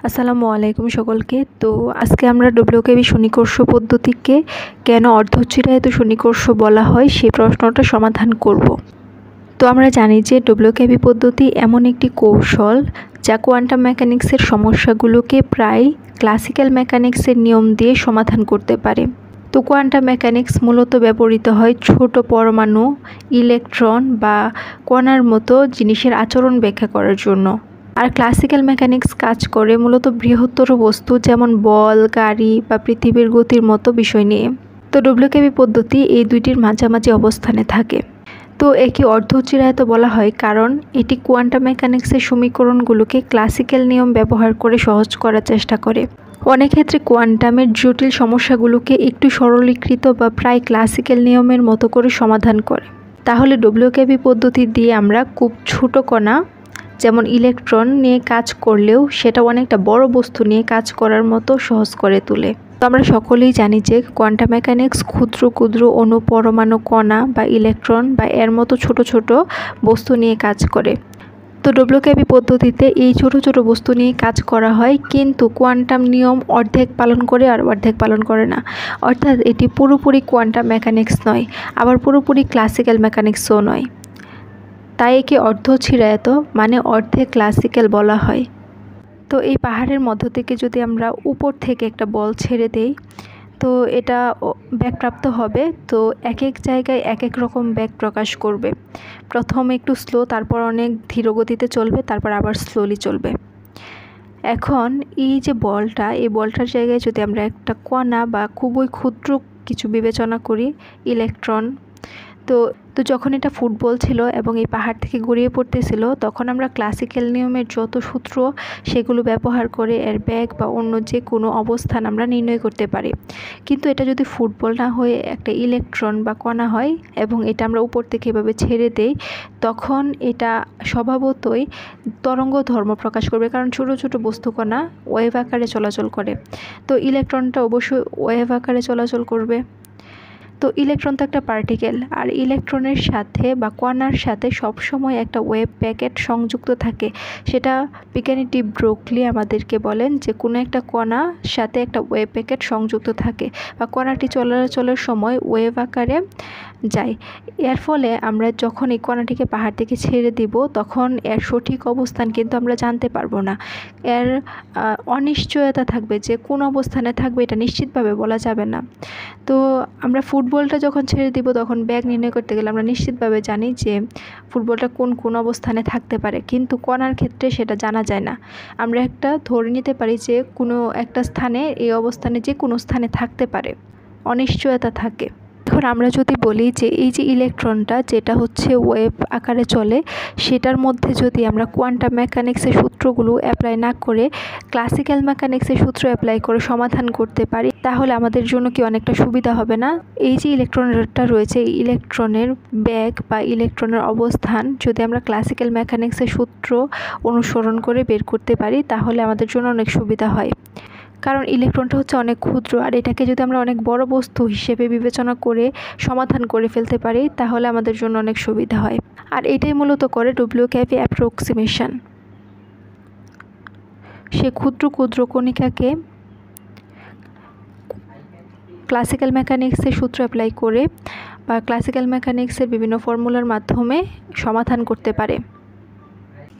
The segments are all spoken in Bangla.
আসসালামু আলাইকুম সকলকে। তো আজকে আমরা ডব্লিউকেবি শনিকর্ষ পদ্ধতিকে কেন অর্ধচিরায়িত শনিকর্ষ বলা হয় সেই প্রশ্নটা সমাধান করব। তো আমরা জানি যে ডব্লিউকেবি পদ্ধতি এমন একটি কৌশল যা কোয়ান্টাম মেকানিক্সের সমস্যাগুলোকে প্রায় ক্লাসিক্যাল মেকানিক্সের নিয়ম দিয়ে সমাধান করতে পারে। তো কোয়ান্টাম মেকানিক্স মূলত ব্যবহৃত হয় ছোট পরমাণু, ইলেকট্রন বা কণার মতো জিনিসের আচরণ ব্যাখ্যা করার জন্য। আর ক্লাসিক্যাল মেকানিক্স কাজ করে মূলত বৃহত্তর বস্তু যেমন বল, গাড়ি বা পৃথিবীর গতির মতো বিষয় নিয়ে। তো ডব্লিউকেবি পদ্ধতি এই দুইটির মাঝামাঝি অবস্থানে থাকে। তো একে অর্ধচিরায়িত বলা হয় কারণ এটি কোয়ান্টাম মেকানিক্সের সমীকরণগুলোকে ক্লাসিক্যাল নিয়ম ব্যবহার করে সহজ করার চেষ্টা করে। অনেক ক্ষেত্রে কোয়ান্টামের জটিল সমস্যাগুলোকে একটু সরলীকৃত বা প্রায় ক্লাসিক্যাল নিয়মের মতো করে সমাধান করে। তাহলে ডব্লিউকেবি পদ্ধতি দিয়ে আমরা খুব ছোট কণা যেমন ইলেকট্রন নিয়ে কাজ করলেও সেটা অনেকটা বড় বস্তু নিয়ে কাজ করার মতো সহজ করে তোলে। তো আমরা সকলেই জানি যে কোয়ান্টাম মেকানিক্স ক্ষুদ্র ক্ষুদ্র অণু, পরমাণু, কণা বা ইলেকট্রন বা এর মতো ছোট ছোট বস্তু নিয়ে কাজ করে। তো ডব্লিউকেবি পদ্ধতিতে এই ছোট ছোট বস্তু নিয়ে কাজ করা হয়, কিন্তু কোয়ান্টাম নিয়ম অর্ধেক পালন করে আর অর্ধেক পালন করে না। অর্থাৎ এটি পুরোপুরি কোয়ান্টাম মেকানিক্স নয়, আবার পুরোপুরি ক্লাসিক্যাল মেকানিক্সও নয়। তাই একে অর্ধচিরায়িত মানে অর্ধেক ক্লাসিক্যাল বলা হয়। তো এই পাহাড়ের মধ্য থেকে যদি আমরা উপর থেকে একটা বল ছেড়ে দেই, তো এটা ব্যাগপ্রাপ্ত হবে। তো এক এক জায়গায় এক এক রকম ব্যাগ প্রকাশ করবে। প্রথম একটু স্লো, তারপর অনেক ধীর গতিতে চলবে, তারপর আবার স্লোলি চলবে। এখন এই যে বলটা, এই বলটার জায়গায় যদি আমরা একটা কণা বা খুবই ক্ষুদ্র কিছু বিবেচনা করি, ইলেকট্রন, তো যখন এটা ফুটবল ছিল এবং এই পাহাড় থেকে গড়িয়ে পড়তেছিল, তখন আমরা ক্লাসিক্যাল নিয়মের যত সূত্র সেগুলো ব্যবহার করে এর ব্যাগ বা অন্য যে কোনো অবস্থান আমরা নির্ণয় করতে পারি। কিন্তু এটা যদি ফুটবল না হয়ে একটা ইলেকট্রন বা কণা হয় এবং এটা আমরা উপর থেকে এভাবে ছেড়ে দেই, তখন এটা স্বভাবতই তরঙ্গ ধর্ম প্রকাশ করবে, কারণ ছোট ছোট বস্তু কণা ওয়েভ আকারে চলাচল করে। তো ইলেকট্রনটা অবশ্যই ওয়েভ আকারে চলাচল করবে। তো ইলেকট্রন তো একটা পার্টিকেল, আর ইলেকট্রনের সাথে বা কণার সাথে সবসময় একটা ওয়েভ প্যাকেট সংযুক্ত থাকে। সেটা বিজ্ঞানী টি ব্রোগলি আমাদেরকে বলেন যে কোনো একটা কণার সাথে একটা ওয়েভ প্যাকেট সংযুক্ত থাকে বা কণাটি চলাচলের সময় ওয়েভ আকারে যায়। এর ফলে আমরা যখন এই কণাটিকে পাহাড় থেকে ছেড়ে দিব, তখন এর সঠিক অবস্থান কিন্তু আমরা জানতে পারবো না। এর অনিশ্চয়তা থাকবে, যে কোন অবস্থানে থাকবে এটা নিশ্চিতভাবে বলা যাবে না। তো আমরা ফুটবলটা যখন ছেড়ে দিব, তখন ব্যাগ নির্ণয় করতে গেলে আমরা নিশ্চিতভাবে জানি যে ফুটবলটা কোন অবস্থানে থাকতে পারে, কিন্তু কণার ক্ষেত্রে সেটা জানা যায় না। আমরা একটা ধরে নিতে পারি যে কোনো একটা স্থানে, এই অবস্থানে যে কোনো স্থানে থাকতে পারে, অনিশ্চয়তা থাকে। এখন আমরা যদি বলি যে এই যে ইলেকট্রনটা যেটা হচ্ছে ওয়েভ আকারে চলে, সেটার মধ্যে যদি আমরা কোয়ান্টাম মেকানিক্সের সূত্রগুলো অ্যাপ্লাই না করে ক্লাসিক্যাল মেকানিক্সের সূত্র অ্যাপ্লাই করে সমাধান করতে পারি, তাহলে আমাদের জন্য কি অনেকটা সুবিধা হবে না? এই যে ইলেকট্রনটা রয়েছে, এই ইলেকট্রনের ব্যাগ বা ইলেকট্রনের অবস্থান যদি আমরা ক্লাসিক্যাল মেকানিক্সের সূত্র অনুসরণ করে বের করতে পারি, তাহলে আমাদের জন্য অনেক সুবিধা হয়। কারণ ইলেকট্রনটা হচ্ছে অনেক ক্ষুদ্র, আর এটাকে যদি আমরা অনেক বড় বস্তু হিসেবে বিবেচনা করে সমাধান করে ফেলতে পারি, তাহলে আমাদের জন্য অনেক সুবিধা হয়। আর এটাই মূলত করে ডব্লিউকেবি অ্যাপ্রক্সিমেশন। সে ক্ষুদ্র ক্ষুদ্র কণিকাকে ক্লাসিক্যাল মেকানিক্সের সূত্র অ্যাপ্লাই করে বা ক্লাসিক্যাল মেকানিক্সের বিভিন্ন ফর্মুলার মাধ্যমে সমাধান করতে পারে।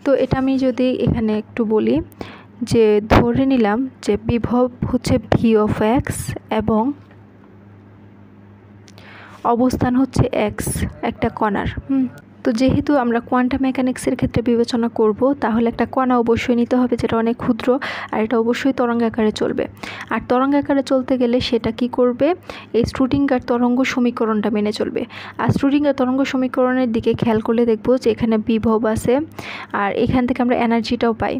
তো এটা আমি যদি এখানে একটু বলি, যে ধরে নিলাম যে বিভব হচ্ছে ভি অফ এক্স এবং অবস্থান হচ্ছে এক্স একটা কণার। তো যেহেতু আমরা কোয়ান্টাম মেকানিক্সের ক্ষেত্রে বিবেচনা করব, তাহলে একটা কণা অবশ্যই নিতে হবে যেটা অনেক ক্ষুদ্র, আর এটা অবশ্যই তরঙ্গাকারে চলবে। আর তরঙ্গাকারে চলতে গেলে সেটা কি করবে? এই শ্রোডিঙ্গার তরঙ্গ সমীকরণটা মেনে চলবে। আর শ্রোডিঙ্গার তরঙ্গ সমীকরণের দিকে খেয়াল করলে দেখব যে এখানে বিভব আছে, আর এখান থেকে আমরা এনার্জিটাও পাই।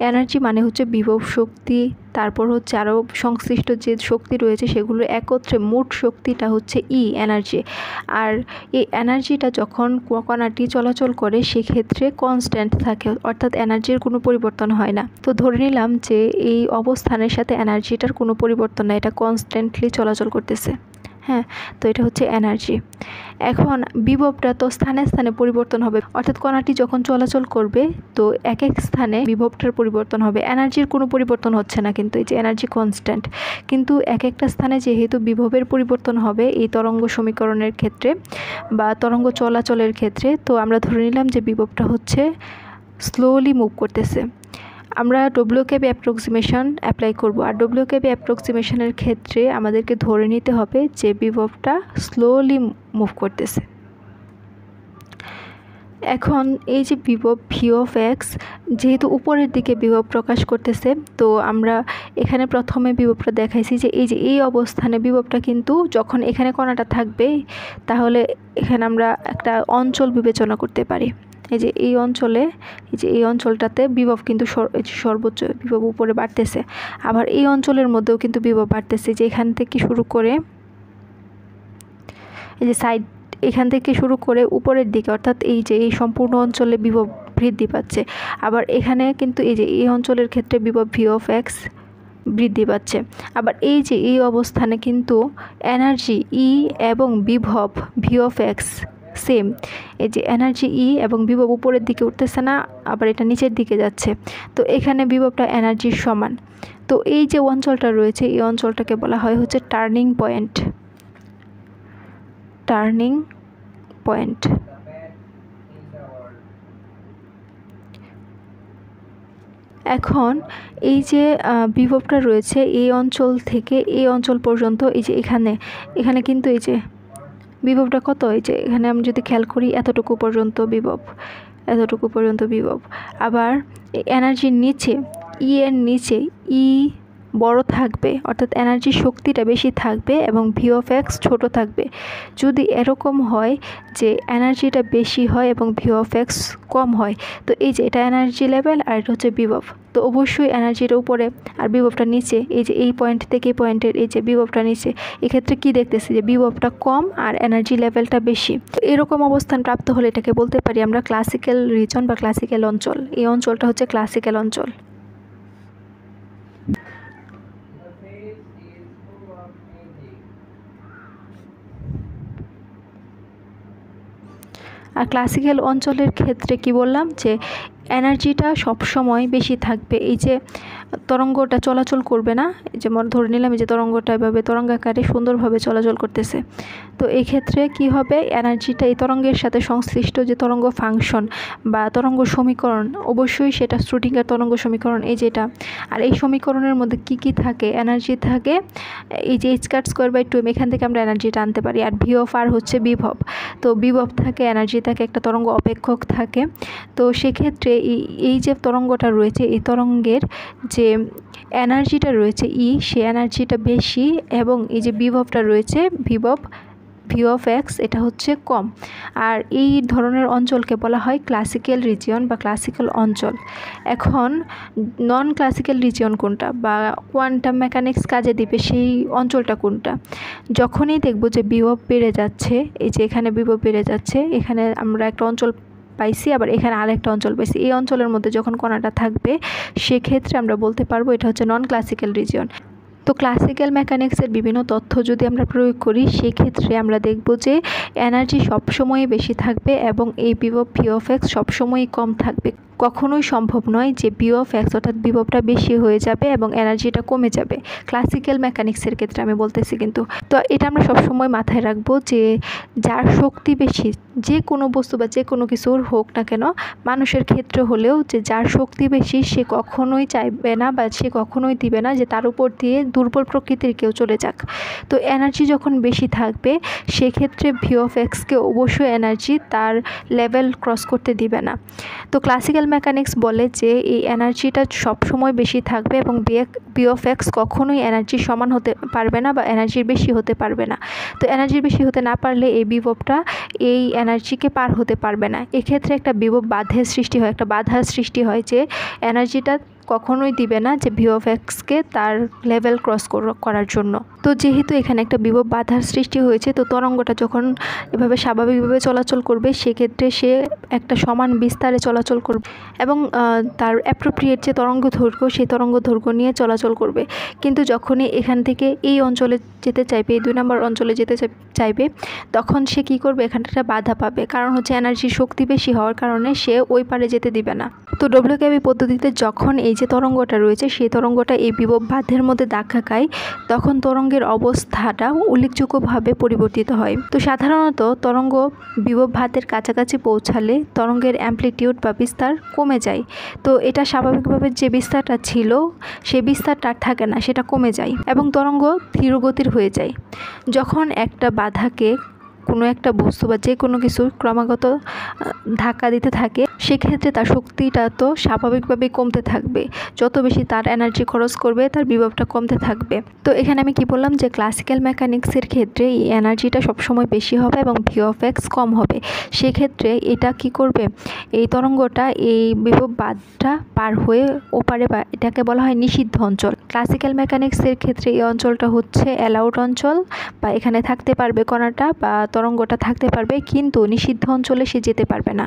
এনার্জি মানে হচ্ছে বিভব শক্তি, তারপর হচ্ছে আরও সংশ্লিষ্ট যে শক্তি রয়েছে সেগুলো একত্রে মোট শক্তিটা হচ্ছে এনার্জি। আর এই এনার্জিটা যখন কণাটি চলাচল করে সেক্ষেত্রে কনস্ট্যান্ট থাকে, অর্থাৎ এনার্জির কোনো পরিবর্তন হয় না। তো ধরে নিলাম যে এই অবস্থানের সাথে এনার্জিটার কোনো পরিবর্তন নাই, এটা কনস্ট্যান্টলি চলাচল করতেছে। হ্যাঁ, তো এটা হচ্ছে এনার্জি। এখন বিভবটা তো স্থানে স্থানে পরিবর্তন হবে, অর্থাৎ কণাটি যখন চলাচল করবে তো এক এক স্থানে বিভবটার পরিবর্তন হবে। এনার্জির কোনো পরিবর্তন হচ্ছে না, কিন্তু এই যে এনার্জি কনস্ট্যান্ট, কিন্তু এক একটা স্থানে যেহেতু বিভবের পরিবর্তন হবে এই তরঙ্গ সমীকরণের ক্ষেত্রে বা তরঙ্গ চলাচলের ক্ষেত্রে, তো আমরা ধরে নিলাম যে বিভবটা হচ্ছে স্লোলি মুভ করতেছে। আমরা WKB অ্যাপ্রক্সিমেশন অ্যাপ্লাই করব, আর WKB অ্যাপ্রক্সিমেশনের ক্ষেত্রে আমাদেরকে ধরে নিতে হবে যে বিভবটা স্লোলি মুভ করতেছে। এখন এই যে বিভব V(x) যেহেতু উপরের দিকে বিভব প্রকাশ করতেছে, তো আমরা এখানে প্রথমে বিভবটা দেখাইছি যে এই অবস্থানে বিভবটা কিন্তু যখন এখানে কণাটা থাকবে তাহলে এখানে আমরা একটা অঞ্চল বিবেচনা করতে পারি। এই যে এই অঞ্চলে, এই যে এই অঞ্চলটাতে বিভব কিন্তু সর্বোচ্চ বিভব উপরে বাড়তেছে, আবার এই অঞ্চলের মধ্যেও কিন্তু বিভব বাড়তেছে, যে এখান থেকে শুরু করে এই যে সাইড, এখান থেকে শুরু করে উপরের দিকে, অর্থাৎ এই যে এই সম্পূর্ণ অঞ্চলে বিভব বৃদ্ধি পাচ্ছে। আবার এখানে কিন্তু এই যে এই অঞ্চলের ক্ষেত্রে বিভব V(x) বৃদ্ধি পাচ্ছে। আবার এই যে এই অবস্থানে কিন্তু এনার্জি E এবং বিভব V(x) সেম। এই যে এনার্জি E এবং বিভব উপরের দিকে উঠতেছে না, আবার এটা নিচের দিকে যাচ্ছে, তো এখানে বিভবটা এনার্জির সমান। তো এই যে অঞ্চলটা রয়েছে এই অঞ্চলটাকে বলা হয় হচ্ছে টার্নিং পয়েন্ট। Turning point. এখন এই যে বিভবটা রয়েছে এই অঞ্চল থেকে এই অঞ্চল পর্যন্ত, এই যে এখানে কিন্তু এই যে বিভবটা কত, এই যে এখানে আমি যদি খেয়াল করি এতটুকু পর্যন্ত বিভব, এতটুকু পর্যন্ত বিভব। আবার এনার্জির নিচে E এর নিচে E বড় থাকবে, অর্থাৎ এনার্জির শক্তিটা বেশি থাকবে এবং V(x) ছোট থাকবে। যদি এরকম হয় যে এনার্জিটা বেশি হয় এবং V(x) কম হয়, তো এই যে এটা এনার্জি লেভেল আর এটা হচ্ছে বিভব, তো অবশ্যই এনার্জিটা উপরে আর বিভবটা নিচে। এই যে এই পয়েন্ট থেকে এই পয়েন্টের এই যে বিভবটা নিচে, এক্ষেত্রে কি দেখতেছি যে বিভবটা কম আর এনার্জি লেভেলটা বেশি। তো এরকম অবস্থান প্রাপ্ত হলে এটাকে বলতে পারি আমরা ক্লাসিক্যাল রিজন বা ক্লাসিক্যাল অঞ্চল। এই অঞ্চলটা হচ্ছে ক্লাসিক্যাল অঞ্চল। আর ক্লাসিক্যাল অঞ্চলের ক্ষেত্রে কি বললাম যে এনার্জিটা সবসময় বেশি থাকবে। এই যে তরঙ্গটা চলাচল করবে না, যেমন ধরে নিলাম এই যে তরঙ্গটা এভাবে তরঙ্গাকারে সুন্দরভাবে চলাচল করতেছে, তো এই ক্ষেত্রে কি হবে, এনার্জিটা এই তরঙ্গের সাথে সংশ্লিষ্ট যে তরঙ্গ ফাংশন বা তরঙ্গ সমীকরণ, অবশ্যই সেটা শ্রোডিঙ্গার তরঙ্গ সমীকরণ এই যেটা। আর এই সমীকরণের মধ্যে কি কি থাকে, এনার্জি থাকে এই যে h²/2m, এখান থেকে আমরা এনার্জিটা আনতে পারি। আর V(r) হচ্ছে বিভব, তো বিভব থাকে, এনার্জি থাকে, একটা তরঙ্গ অপেক্ষক থাকে। তো সেক্ষেত্রে এই যে তরঙ্গটা রয়েছে এই তরঙ্গের যে এনার্জিটা রয়েছে E, সে এনার্জিটা বেশি এবং এই যে বিভবটা রয়েছে বিভব V(x) এটা হচ্ছে কম। আর এই ধরনের অঞ্চলকে বলা হয় ক্লাসিক্যাল রিজিয়ন বা ক্লাসিক্যাল অঞ্চল। এখন নন ক্লাসিক্যাল রিজিয়ন কোনটা বা কোয়ান্টাম মেকানিক্স কাজে দিবে সেই অঞ্চলটা কোনটা, যখনই দেখব যে বিভব বেড়ে যাচ্ছে, এই যে এখানে বিভব বেড়ে যাচ্ছে, এখানে আমরা একটা অঞ্চল পাইছি, আবার এখানে আরেকটা অঞ্চল পাইছি, এই অঞ্চলের মধ্যে যখন কণাটা থাকবে সেক্ষেত্রে আমরা বলতে পারবো এটা হচ্ছে নন ক্লাসিক্যাল রিজিয়ন। তো ক্লাসিক্যাল মেকানিক্সের বিভিন্ন তথ্য যদি আমরা প্রয়োগ করি সেক্ষেত্রে আমরা দেখব যে এনার্জি সবসময়ই বেশি থাকবে এবং এই বিভব V(x) সবসময়ই কম থাকবে। কখনোই সম্ভব নয় যে V(x) অর্থাৎ বিভবটা বেশি হয়ে যাবে এবং এনার্জিটা কমে যাবে, ক্লাসিক্যাল মেকানিক্সের ক্ষেত্রে আমি বলতেছি। কিন্তু তো এটা আমরা সবসময় মাথায় রাখবো যে যার শক্তি বেশি, যে কোনো বস্তু বা যে কোনো কিছুর হোক না কেন, মানুষের ক্ষেত্রে হলেও, যে যার শক্তি বেশি সে কখনোই চাইবে না বা সে কখনোই দিবে না যে তার উপর দিয়ে দুর্বল প্রকৃতির কেউ চলে যাক। তো এনার্জি যখন বেশি থাকবে সেক্ষেত্রে V(x)কে অবশ্যই এনার্জি তার লেভেল ক্রস করতে দিবে না। তো ক্লাসিক্যাল মেকানিক্স বলে যে এই এনার্জিটা সবসময় বেশি থাকবে এবং V(x) কখনোই এনার্জির সমান হতে পারবে না বা এনার্জির বেশি হতে পারবে না। তো এনার্জির বেশি হতে না পারলে এই বিভবটা এই এনার্জিকে পার হতে পারবে না। এক্ষেত্রে একটা বিভব বাধার সৃষ্টি হয়, একটা বাধার সৃষ্টি হয় যে এনার্জিটা কখনোই দিবে না যে V(x)কে তার লেভেল ক্রস করার জন্য। তো তো যেহেতু এখানে একটা বিভব বাধার সৃষ্টি হয়েছে, তো তরঙ্গটা যখন এভাবে স্বাভাবিকভাবে চলাচল করবে সেক্ষেত্রে সে একটা সমান বিস্তারে চলাচল করবে এবং তার অ্যাপ্রোপ্রিয়েট যে তরঙ্গ দৈর্ঘ্য সেই তরঙ্গ দৈর্ঘ্য নিয়ে চলাচল করবে। কিন্তু যখনই এখান থেকে এই অঞ্চলে যেতে চাইবে, এই 2 নম্বর অঞ্চলে যেতে চাইবে, তখন সে কি করবে, এখানে একটা বাধা পাবে। কারণ হচ্ছে এনার্জির শক্তি বেশি হওয়ার কারণে সে ওই পারে যেতে দিবে না। তো ডব্লিউকেবি পদ্ধতিতে যখন এই যে তরঙ্গটা রয়েছে সেই তরঙ্গটা এই বিভব বাঁধের মধ্যে ধাক্কা খায়, তখন তরঙ্গের অবস্থাটা উল্লেখযোগ্যভাবে পরিবর্তিত হয়। তো সাধারণত তরঙ্গ বিভব বাঁধের কাছাকাছি পৌঁছালে তরঙ্গের অ্যাম্প্লিটিউড বা বিস্তার কমে যায়। তো এটা স্বাভাবিকভাবে যে বিস্তারটা ছিল সেই বিস্তারটা আর থাকে না, সেটা কমে যায় এবং তরঙ্গ ধীরগতির হয়ে যায়। যখন একটা বাধাকে কোনো একটা বস্তু বা যে কোনো কিছু ক্রমাগত ধাক্কা দিতে থাকে, সেক্ষেত্রে তার শক্তিটা তো স্বাভাবিকভাবেই কমতে থাকবে। যত বেশি তার এনার্জি খরচ করবে তার বিভবটা কমতে থাকবে। তো এখানে আমি কি বললাম যে ক্লাসিক্যাল মেকানিক্সের ক্ষেত্রে এই এনার্জিটা সবসময় বেশি হবে এবং ভি অফ এক্স কম হবে। সেক্ষেত্রে এটা কি করবে, এই তরঙ্গটা এই বিভব বাঁধটা পার হয়ে ওপারে, বা এটাকে বলা হয় নিষিদ্ধ অঞ্চল। ক্লাসিক্যাল মেকানিক্সের ক্ষেত্রে এই অঞ্চলটা হচ্ছে অ্যালাউড অঞ্চল, বা এখানে থাকতে পারবে কণাটা বা তরঙ্গটা থাকতে পারবে, কিন্তু নিষিদ্ধ অঞ্চলে সে যেতে পারবে না।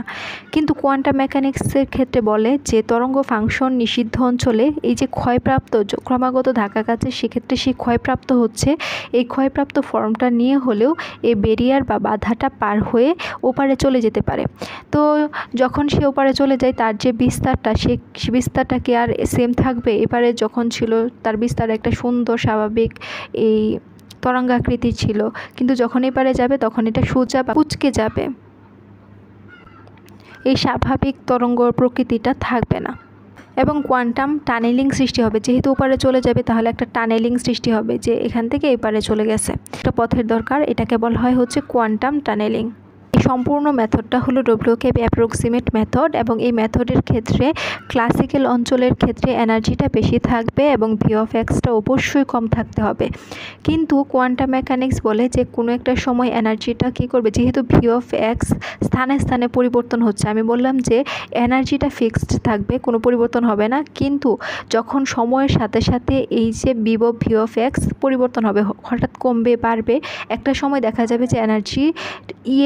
কিন্তু কোয়ান্টাম মেকানিক্সের ক্ষেত্রে বলে যে তরঙ্গ ফাংশন নিষিদ্ধ অঞ্চলে এই যে ক্ষয়প্রাপ্ত ক্রমাগত ধাক্কা খাচ্ছে, সেক্ষেত্রে সে ক্ষয়প্রাপ্ত হচ্ছে। এই ক্ষয়প্রাপ্ত ফর্মটা নিয়ে হলেও এই ব্যারিয়ার বা বাধাটা পার হয়ে ওপারে চলে যেতে পারে। তো যখন সে ওপারে চলে যায় তার যে বিস্তারটা, সে বিস্তারটা কি আর সেম থাকবে? এপারে যখন ছিল তার বিস্তার একটা সুন্দর স্বাভাবিক এই তরঙ্গাকৃতি ছিল, কিন্তু যখন এপারে যাবে তখন এটা সোজা বা কুঁচকে যাবে, এই স্বাভাবিক তরঙ্গ প্রকৃতিটা থাকবে না এবং কোয়ান্টাম টানেলিং সৃষ্টি হবে। যেহেতু ওপারে চলে যাবে তাহলে একটা টানেলিং সৃষ্টি হবে, যে এখান থেকে এপারে চলে গেছে, একটা পথের দরকার। এটাকে বলা হয় হচ্ছে কোয়ান্টাম টানেলিং। এই সম্পূর্ণ মেথডটা হলো ডব্লিউকেবি অ্যাপ্রক্সিমেট মেথড এবং এই মেথডের ক্ষেত্রে ক্লাসিক্যাল অঞ্চলের ক্ষেত্রে এনার্জিটা বেশি থাকবে এবং ভি অফ এক্সটা অবশ্যই কম থাকতে হবে। কিন্তু কোয়ান্টাম মেকানিক্স বলে যে কোনো একটা সময় এনার্জিটা কী করবে, যেহেতু ভি অফ এক্স স্থানে স্থানে পরিবর্তন হচ্ছে, আমি বললাম যে এনার্জিটা ফিক্সড থাকবে, কোনো পরিবর্তন হবে না। কিন্তু যখন সময়ের সাথে সাথে এই যে বিভব ভি অফ এক্স পরিবর্তন হবে, হঠাৎ কমবে বাড়বে, একটা সময় দেখা যাবে যে এনার্জি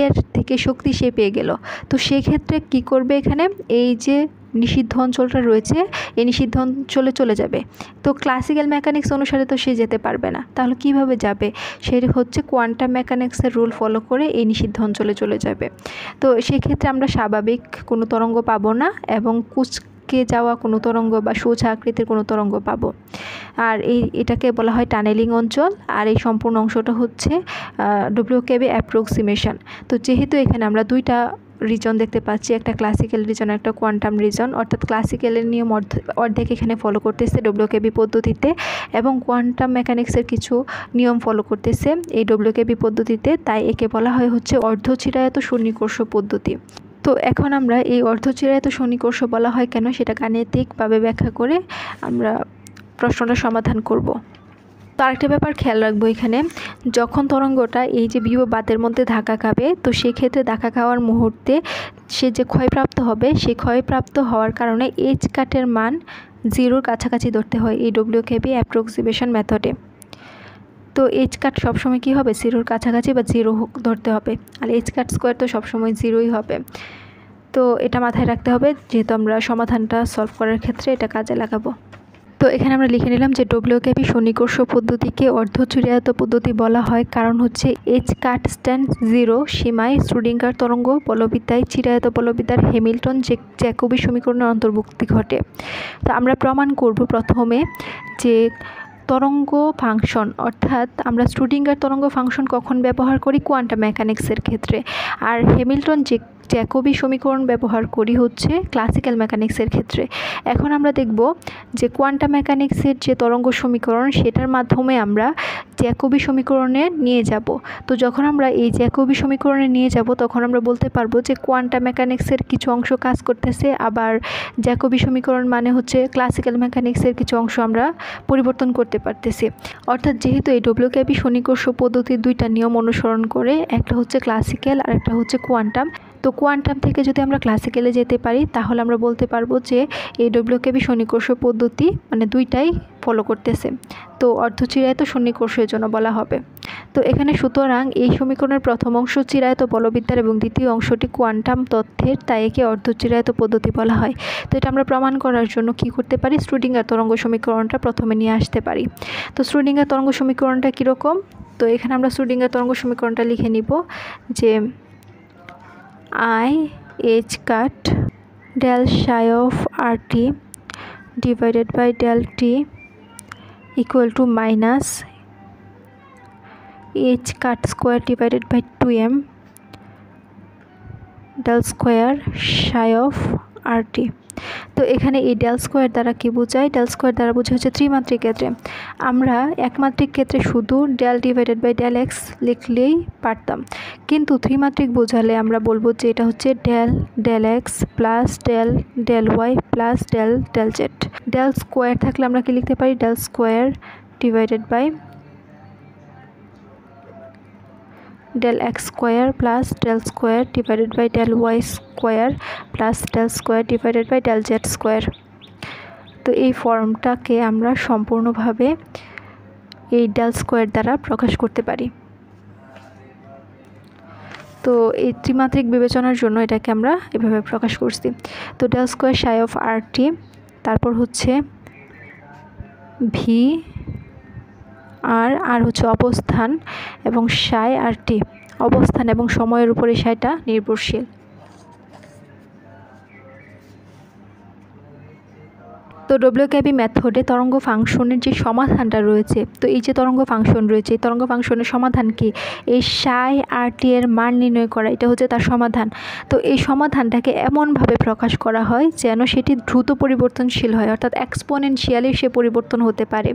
এর থেকে শক্তি সে পেয়ে গেল। তো সেক্ষেত্রে কি করবে, এখানে এই যে নিষিদ্ধ অঞ্চলটা রয়েছে এই নিষিদ্ধ অঞ্চলে চলে যাবে। তো ক্লাসিক্যাল মেকানিক্স অনুসারে তো সে যেতে পারবে না, তাহলে কিভাবে যাবে? সে হচ্ছে কোয়ান্টাম মেকানিক্সের রুল ফলো করে এই নিষিদ্ধ অঞ্চলে চলে যাবে। তো সেক্ষেত্রে আমরা স্বাভাবিক কোনো তরঙ্গ পাবো না এবং কুচকে যাওয়া কোনো তরঙ্গ বা সোজা আকৃতির কোনো তরঙ্গ পাবো। আর এটাকে বলা হয় টানেলিং অঞ্চল। আর এই সম্পূর্ণ অংশটা হচ্ছে ডব্লিউকেবি অ্যাপ্রক্সিমেশন। তো যেহেতু এখানে আমরা দুইটা রিজন দেখতে পাচ্ছি, একটা ক্লাসিক্যাল রিজন, একটা কোয়ান্টাম রিজন, অর্থাৎ ক্লাসিক্যালের নিয়ম অর্ধেক এখানে ফলো করতেছে ডব্লিউকেবি পদ্ধতিতে এবং কোয়ান্টাম মেকানিক্সের কিছু নিয়ম ফলো করতেছে এই ডব্লিউকেবি পদ্ধতিতে। তাই একে বলা হয় হচ্ছে অর্ধচিরায়ত সন্নিকর্ষ পদ্ধতি। তো এখন আমরা এই অর্ধচিরায়ত সন্নিকর্ষ বলা হয় কেন সেটা গাণিতিকভাবে ব্যাখ্যা করে আমরা প্রশ্নটা সমাধান করব। তো আরেকটা ব্যাপার খেয়াল রাখবো, এখানে যখন তরঙ্গটা এই যে বিভব বাঁধের মধ্যে ধাক্কা খাবে, তো সেক্ষেত্রে ধাক্কা খাওয়ার মুহূর্তে সে যে ক্ষয়প্রাপ্ত হবে, সেই ক্ষয়প্রাপ্ত হওয়ার কারণে এইচ কাটের মান 0-র কাছাকাছি ধরতে হয় এই ডব্লিউকেবি অ্যাপ্রক্সিমেশন মেথডে। তো এইচ কাট সবসময় কী হবে, 0-র কাছাকাছি বা 0 ধরতে হবে, আর এইচ কাট স্কোয়ার তো সবসময় 0ই হবে। তো এটা মাথায় রাখতে হবে, যেহেতু আমরা সমাধানটা সলভ করার ক্ষেত্রে এটা কাজে লাগাবো। তো এখানে আমরা লিখে নিলাম যে ডব্লিউকেবি সন্নিকর্ষ পদ্ধতিকে অর্ধচিরায়ত পদ্ধতি বলা হয়, কারণ হচ্ছে এইচ কাট স্ট্যান্ড 0 সীমায় শ্রোডিঙ্গার তরঙ্গ বলবিদ্যায় চিরায়ত বলবিদ্যার হ্যামিল্টন জ্যাকোবি সমীকরণের অন্তর্ভুক্তি ঘটে। তো আমরা প্রমাণ করব প্রথমে যে তরঙ্গ ফাংশন, অর্থাৎ আমরা শ্রোডিঙ্গার তরঙ্গ ফাংশন কখন ব্যবহার করি, কোয়ান্টাম মেকানিক্সের ক্ষেত্রে, আর হ্যামিল্টন জ্যাকোবি সমীকরণ ব্যবহার করি হচ্ছে ক্লাসিক্যাল মেকানিক্সের ক্ষেত্রে। এখন আমরা দেখব যে কোয়ান্টাম মেকানিক্সের যে তরঙ্গ সমীকরণ সেটার মাধ্যমে আমরা জ্যাকোবি সমীকরণে নিয়ে যাব। তো যখন আমরা এই জ্যাকোবি সমীকরণে নিয়ে যাব তখন আমরা বলতে পারবো যে কোয়ান্টাম মেকানিক্সের কিছু অংশ কাজ করতেছে, আবার জ্যাকোবি সমীকরণ মানে হচ্ছে ক্লাসিক্যাল মেকানিক্সের কিছু অংশ আমরা পরিবর্তন করতে পারতেছি। অর্থাৎ যেহেতু এই ডব্লিউকেবি সন্নিকর্ষ পদ্ধতির দুইটা নিয়ম অনুসরণ করে, একটা হচ্ছে ক্লাসিক্যাল আর একটা হচ্ছে কোয়ান্টাম, তো কোয়ান্টাম থেকে যদি আমরা ক্লাসিক্যালে যেতে পারি তাহলে আমরা বলতে পারবো যে এই ডব্লিউকেবি সন্নিকর্ষ পদ্ধতি মানে দুইটাই ফলো করতেছে। তো অর্ধচিরায়ত সন্নিকর্ষের জন্য বলা হবে। তো এখানে সুতরাং এই সমীকরণের প্রথম অংশ চিরায়ত বলবিদ্যার এবং দ্বিতীয় অংশটি কোয়ান্টাম তথ্যের, তাই একে অর্ধচিরায়ত পদ্ধতি বলা হয়। তো এটা আমরা প্রমাণ করার জন্য কি করতে পারি, শ্রোডিঙ্গার তরঙ্গ সমীকরণটা প্রথমে নিয়ে আসতে পারি। তো শ্রোডিঙ্গার তরঙ্গ সমীকরণটা কীরকম, তো এখানে আমরা শ্রোডিঙ্গার তরঙ্গ সমীকরণটা লিখে নিব যে IH cut del psi of RT divided by del T equal to minus H cut square divided by 2m del square psi of RT। তো এখানে এই ডেল স্কোয়ার দ্বারা কি বোঝায়, ডেল স্কোয়ার দ্বারা বোঝা হচ্ছে ত্রিমাত্রিক ক্ষেত্রে। আমরা একমাত্রিক ক্ষেত্রে শুধু del divided by del x লিখলেই পারতাম, কিন্তু ত্রিমাত্রিক বোঝালে আমরা বলবো যে এটা হচ্ছে del del x plus del del y plus del del z. Del square থাকলে আমরা কি লিখতে পারি, del square divided by del x square plus del square divided by del y square plus del square divided by del z square। তো এই ফর্মটাকে আমরা সম্পূর্ণভাবে এই del square দ্বারা প্রকাশ করতে পারি। তো এই ত্রিমাত্রিক বিবেচনার জন্য এটাকে আমরা এভাবে প্রকাশ করছি। তো del square psi of RT, তারপর হচ্ছে ভি আর হচ্ছে অবস্থান এবং সাই আর টি, অবস্থান এবং সময়ের উপরে সাইটা নির্ভরশীল। তো ডব্লিউকেবি মেথডে তরঙ্গ ফাংশনের যে সমাধানটা রয়েছে, তো এই যে তরঙ্গ ফাংশন রয়েছে, এই তরঙ্গ ফাংশনের সমাধান কি, এই সাই আর টি এর মান নির্ণয় করা, এটা হচ্ছে তার সমাধান। তো এই সমাধানটাকে এমনভাবে প্রকাশ করা হয় যেন সেটি দ্রুত পরিবর্তনশীল হয়, অর্থাৎ এক্সপোনেনশিয়ালি সে পরিবর্তন হতে পারে।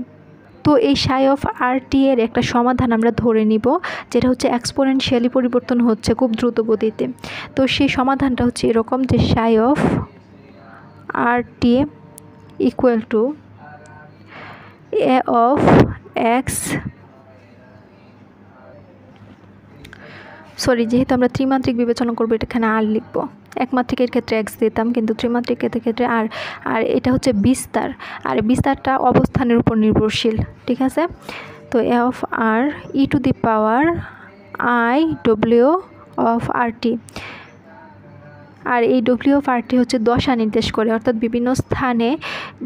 তো এই সাই অফ RT এর একটা সমাধান আমরা ধরে নিব যেটা হচ্ছে এক্সপোনেনশিয়ালি পরিবর্তন হচ্ছে খুব দ্রুত গতিতে। তো সেই সমাধানটা হচ্ছে এরকম যে সাই of RT equal to A of x, sorry যেহেতু আমরা ত্রিমাত্রিক বিবেচনা করবো এখানে আর লিখবো, একমাত্রিকের ক্ষেত্রে এক্স দিতাম কিন্তু ত্রিমাত্রিকের ক্ষেত্রে আর। আর এটা হচ্ছে বিস্তার, আর বিস্তারটা অবস্থানের উপর নির্ভরশীল, ঠিক আছে। তো A of R e to the power I W of RT, আর এই ডব্লিউ অফ RT হচ্ছে দশা নির্দেশ করে, অর্থাৎ বিভিন্ন স্থানে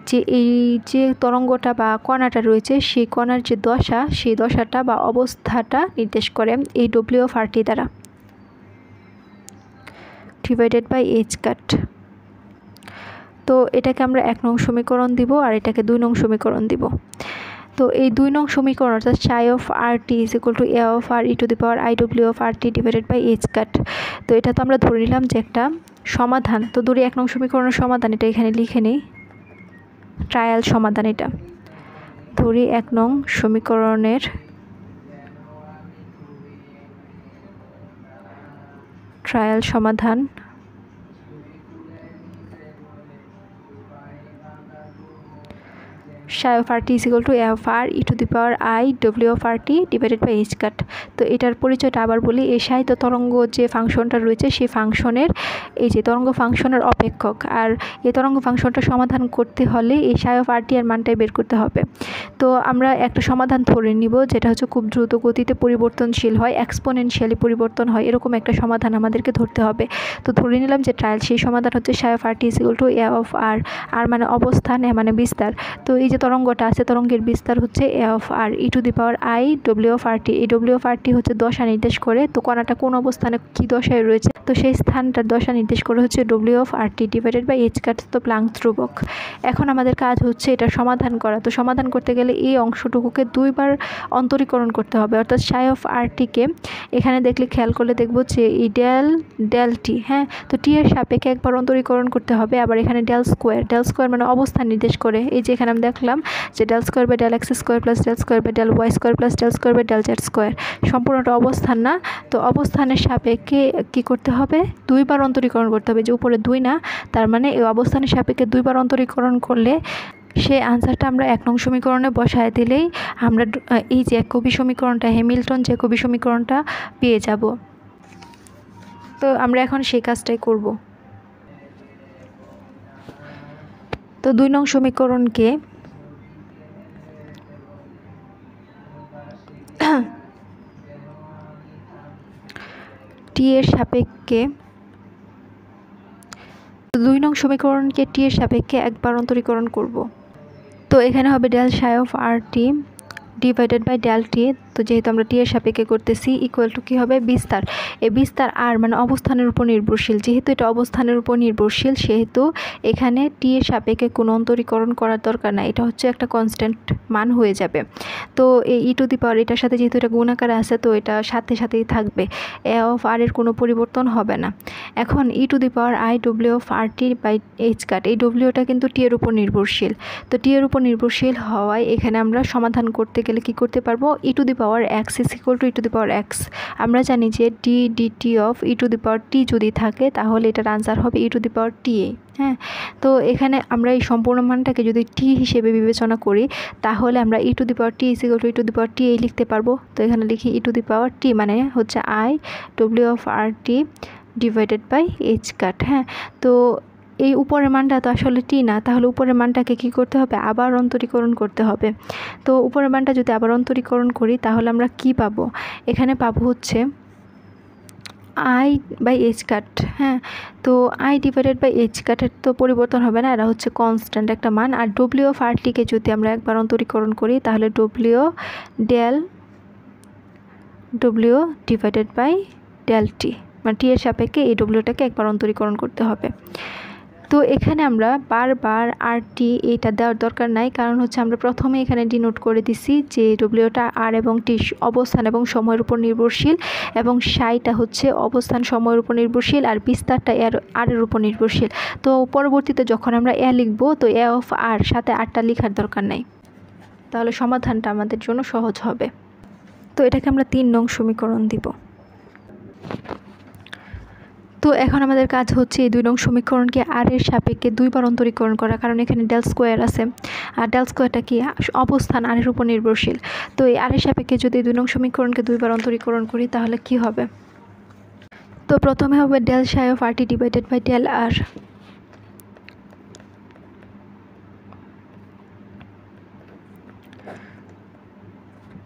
যে এই যে তরঙ্গটা বা কণাটা রয়েছে সেই কণার যে দশা, সেই দশাটা বা অবস্থাটা নির্দেশ করে এই ডব্লিউ অফ RT দ্বারা, ডিভাইডেড বাই এইচ কাট। তো এটাকে আমরা 1 নং সমীকরণ দিব আর এটাকে 2 নং সমীকরণ দিব। তো এই 2 নং সমীকরণ অর্থাৎ psi of RT is equal to A of R e to the power I W of RT divided by H cut. তো এটা তো আমরা ধরে নিলাম যে একটা সমাধান। তো ধরি 1 নং সমীকরণের সমাধান, এটা এখানে লিখে নেই, ট্রায়াল সমাধান। এটা ধরি 1 নং সমীকরণের ট্রায়াল সমাধান। psi of RT is equal to a of r e to the power I w of RT divided by h কাট। তো এটার পরিচয়টা আবার বলি, এই সাহিত্য তরঙ্গ যে ফাংশনটা রয়েছে সেই ফাংশনের এই যে তরঙ্গ ফাংশনের অপেক্ষক, আর এই তরঙ্গ ফাংশনটা সমাধান করতে হলে এই psi of RT এর মানটাই বের করতে হবে। তো আমরা একটা সমাধান ধরে নিব যেটা হচ্ছে খুব দ্রুত গতিতে পরিবর্তনশীল হয়, এক্সপোনেনশিয়ালি পরিবর্তন হয়, এরকম একটা সমাধান আমাদেরকে ধরতে হবে। তো ধরে নিলাম যে ট্রায়াল, সেই সমাধান হচ্ছে psi of RT is equal to a of r, আর মানে অবস্থান, এ মানে বিস্তার। তো এই যে তরঙ্গটা আছে তরঙ্গের বিস্তার হচ্ছে A of R e to the power I W of RT। এই ডব্লিউ অফ RT হচ্ছে দশা নির্দেশ করে, তো কণাটা কোন অবস্থানে কি দশায় রয়েছে, তো সেই স্থানটার দশা নির্দেশ করে হচ্ছে W of RT divided by H cut, তো প্লাঙ্ক ধ্রুবক। এখন আমাদের কাজ হচ্ছে এটা সমাধান করা। তো সমাধান করতে গেলে এই অংশটুকুকে 2 বার অন্তরীকরণ করতে হবে, অর্থাৎ সাই অফ RTকে এখানে দেখলে খেয়াল করলে দেখবো যে এই ডেল টি, হ্যাঁ, তো টি এর সাপেক্ষে একবার অন্তরীকরণ করতে হবে। আবার এখানে ডেল স্কোয়ার মানে অবস্থান নির্দেশ করে, এই যে এখানে আমি দেখলাম যে del square by del x square plus del square by del y square plus del square by del z square, সম্পূর্ণটা অবস্থান না। তো অবস্থানের সাপেক্ষে কি করতে হবে, 2 বার অন্তরীকরণ করতে হবে, যে উপরে 2 না, তার মানে এই অবস্থানের সাপেক্ষে 2 বার অন্তরীকরণ করলে সেই আনসারটা আমরা 1 নং সমীকরণে বসায় দিলেই আমরা এই যে জ্যাকোবি সমীকরণটা, হ্যামিল্টন জ্যাকোবি সমীকরণটা পেয়ে যাব। তো আমরা এখন সেই কাজটাই করব। তো 2 নং সমীকরণকে টি এর সাপেক্ষে 2 নং সমীকরণকে টি এর সাপেক্ষে একবার অন্তরীকরণ করব। তো এখানে হবে del psi of R T divided by del t. তো যেহেতু আমরা টি এর সাপেক্ষে করতেছি ইকুয়াল টু কী হবে, বিস্তার। এই বিস্তার আর মানে অবস্থানের উপর নির্ভরশীল, যেহেতু এটা অবস্থানের উপর নির্ভরশীল সেহেতু এখানে টি এর সাপেক্ষে কোনো অন্তরীকরণ করার দরকার নাই, এটা হচ্ছে একটা কনস্ট্যান্ট মান হয়ে যাবে। তো এই ই টু দি পাওয়ার এটার সাথে যেহেতু এটা গুণ আকারে আছে তো এটা সাথেই থাকবে, এ অফ আর এর কোনো পরিবর্তন হবে না। এখন e to the power I W of R T by H cut, এই ডব্লিউটা কিন্তু টি এর উপর নির্ভরশীল। তো টি এর উপর নির্ভরশীল হওয়ায় এখানে আমরা সমাধান করতে গেলে কি করতে পারবো, e to the power x is equal to E to the power x. আমরা জানি যে d dt of e to the power t যদি থাকে তাহলে এটার আনসার হবে e to the power t এ। হ্যাঁ, তো এখানে আমরা এই সম্পূর্ণ মানটাকে যদি টি হিসেবে বিবেচনা করি তাহলে আমরা e to the power t is equal to E to the power t এ লিখতে পারবো। তো এখানে লিখি ই টু দি পাওয়ার টি মানে হচ্ছে i W of R T divided by H cut. হ্যাঁ, তো এই উপরের মানটা তো আসলে টি না, তাহলে উপরের মানটাকে কি করতে হবে, আবার অন্তরীকরণ করতে হবে। তো উপরের মানটা যদি আবার অন্তরীকরণ করি তাহলে আমরা কি পাবো, এখানে পাবো হচ্ছে আই বাই এইচ কাট। হ্যাঁ, তো আই ডিভাইডেড বাই এইচ কাটের তো পরিবর্তন হবে না, এটা হচ্ছে কনস্ট্যান্ট একটা মান। আর ডব্লিউ অফ আর টিকে যদি আমরা একবার অন্তরীকরণ করি তাহলে W del W divided by del টি, মানে টি এর সাপেক্ষে এই ডব্লিউটাকে একবার অন্তরীকরণ করতে হবে। তো এখানে আমরা বারবার আর টি এটা দেওয়ার দরকার নাই, কারণ হচ্ছে আমরা প্রথমে এখানে ডিনোট করে দিছি যে ডব্লিউটা আর এবং টি অবস্থান এবং সময়ের উপর নির্ভরশীল, এবং সাইটা হচ্ছে অবস্থান সময়ের উপর নির্ভরশীল, আর বিস্তারটা আর এর উপর নির্ভরশীল। তো পরবর্তীতে যখন আমরা এ লিখবো তো এ অফ আর সাথে আরটা লেখার দরকার নাই, তাহলে সমাধানটা আমাদের জন্য সহজ হবে। তো এটাকে আমরা 3 নং সমীকরণ দিব। তো এখন আমাদের কাজ হচ্ছে এই 2 নং সমীকরণকে আর এর সাপেক্ষে 2বার অন্তরীকরণ করা, কারণ এখানে ডেল স্কোয়ার আছে, আর ডেল স্কোয়ারটা কি অবস্থান আর এর উপর নির্ভরশীল। তো এই আর এর সাপেক্ষে যদি 2 নং সমীকরণকে 2বার অন্তরীকরণ করি তাহলে কি হবে, তো প্রথমে হবে del psi of R T divided by del R.